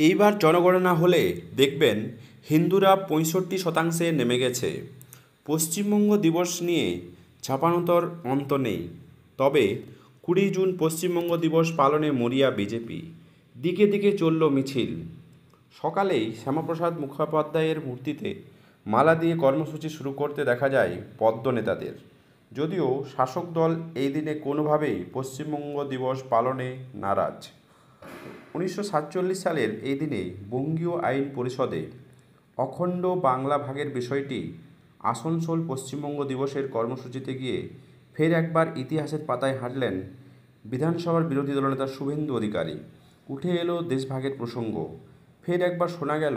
এইবার জনগণনা হলে দেখবেন হিন্দুরা 65% নেমে গেছে। পশ্চিমবঙ্গ দিবস নিয়ে ছাপানোতর অন্ত নেই। তবে 20 জুন পশ্চিমবঙ্গ দিবস পালনে মরিয়া বিজেপি। দিকে দিকে চলল মিছিল। সকালেই শ্যামাপ্রসাদ মুখোপাধ্যায়ের মূর্তিতে মালা দিয়ে কর্মসূচি শুরু করতে দেখা যায় পদ্ম নেতাদের। যদিও শাসক দল এই দিনে কোনোভাবেই পশ্চিমবঙ্গ দিবস পালনে নারাজ। 1947 সালের এই দিনে বঙ্গীয় আইন পরিষদে অখণ্ড বাংলা ভাগের বিষয়টি আসানসোল পশ্চিমবঙ্গ দিবসের কর্মসূচিতে গিয়ে ফের একবার ইতিহাসের পাতায় হাঁটলেন বিধানসভার বিরোধী দলনেতা শুভেন্দু অধিকারী। উঠে এলো দেশভাগের প্রসঙ্গ। ফের একবার শোনা গেল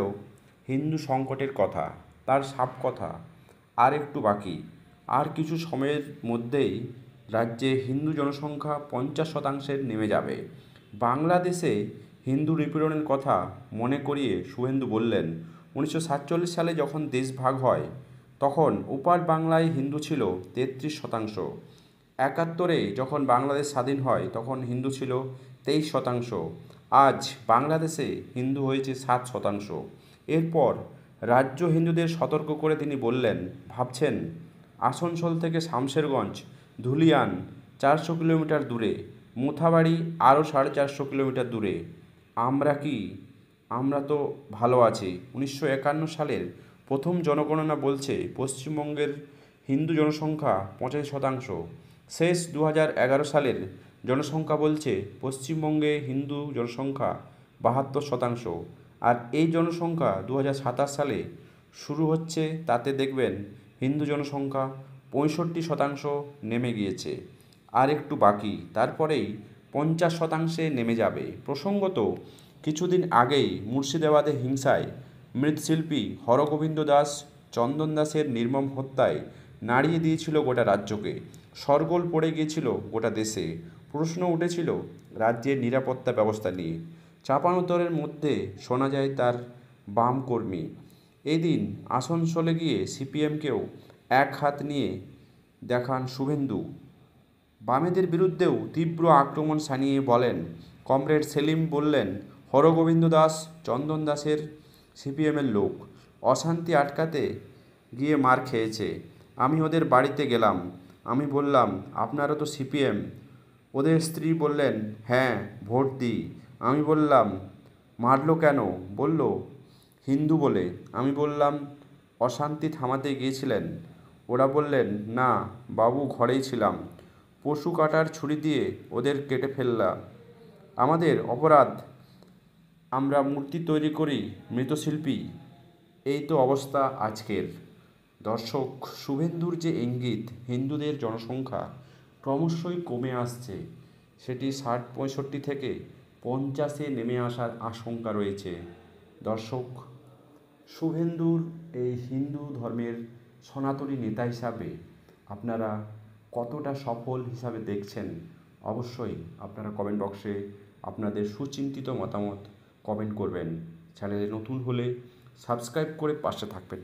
হিন্দু সংকটের কথা, তার সাপ কথা আর একটু বাকি। আর কিছু সময়ের মধ্যেই রাজ্যে হিন্দু জনসংখ্যা 50% নেমে যাবে। বাংলাদেশে হিন্দু নিপীড়নের কথা মনে করিয়ে শুভেন্দু বললেন, 1947 সালে যখন দেশ ভাগ হয় তখন ওপার বাংলায় হিন্দু ছিল 33%। 71-এ যখন বাংলাদেশ স্বাধীন হয় তখন হিন্দু ছিল 23%। আজ বাংলাদেশে হিন্দু হয়েছে 7%। এরপর রাজ্য হিন্দুদের সতর্ক করে তিনি বললেন, ভাবছেন আসানসোল থেকে শামশেরগঞ্জ ধুলিয়ান 400 কিলোমিটার দূরে, মোথাবাড়ি আরও 450 কিলোমিটার দূরে। আমরা কি? আমরা তো ভালো আছি। 1951 সালের প্রথম জনগণনা বলছে পশ্চিমবঙ্গের হিন্দু জনসংখ্যা 85%। শেষ 2011 সালের জনসংখ্যা বলছে পশ্চিমবঙ্গে হিন্দু জনসংখ্যা 72%। আর এই জনসংখ্যা 2027 সালে শুরু হচ্ছে, তাতে দেখবেন হিন্দু জনসংখ্যা 65% নেমে গিয়েছে। আর একটু বাকি, তারপরেই 50%-এ নেমে যাবে। প্রসঙ্গত, কিছুদিন আগেই মুর্শিদাবাদে হিংসায় মৃৎশিল্পী হরগোবিন্দ দাস চন্দন দাসের নির্মম হত্যায় নাড়িয়ে দিয়েছিল গোটা রাজ্যকে। শোরগোল পড়ে গিয়েছিল গোটা দেশে। প্রশ্ন উঠেছিল রাজ্যের নিরাপত্তা ব্যবস্থা নিয়ে। চাপানোতরের মধ্যে শোনা যায় তার বাম কর্মী। এদিন আসানসোলে গিয়ে সিপিএমকেও এক হাত নিয়ে দেখান শুভেন্দু। বামেদের বিরুদ্ধেও তীব্র আক্রমণ শানিয়ে বলেন, কমরেড সেলিম বললেন, হরগোবিন্দ দাস চন্দন দাসের সিপিএমের লোক, অশান্তি আটকাতে গিয়ে মার খেয়েছে। আমি ওদের বাড়িতে গেলাম। আমি বললাম, আপনারা তো সিপিএম। ওদের স্ত্রী বললেন, হ্যাঁ ভোট দিই। আমি বললাম, মারলো কেন? বলল, হিন্দু বলে। আমি বললাম, অশান্তি থামাতে গিয়েছিলেন? ওরা বললেন, না বাবু, ঘরেই ছিলাম। পশু কাটার ছুরি দিয়ে ওদের কেটে ফেললাম। আমাদের অপরাধ, আমরা মূর্তি তৈরি করি মৃৎশিল্পী। এই তো অবস্থা আজকের। দর্শক, শুভেন্দুর যে ইঙ্গিত হিন্দুদের জনসংখ্যা ক্রমশই কমে আসছে, সেটি 60-65 থেকে 50-এ নেমে আসার আশঙ্কা রয়েছে। দর্শক, শুভেন্দুর এই হিন্দু ধর্মের সনাতনী নেতা হিসাবে আপনারা কতটা সফল হিসাবে দেখছেন, অবশ্যই আপনারা কমেন্ট বক্সে আপনাদের সুচিন্তিত মতামত কমেন্ট করবেন। চ্যানেলে নতুন হলে সাবস্ক্রাইব করে পাশে থাকবেন।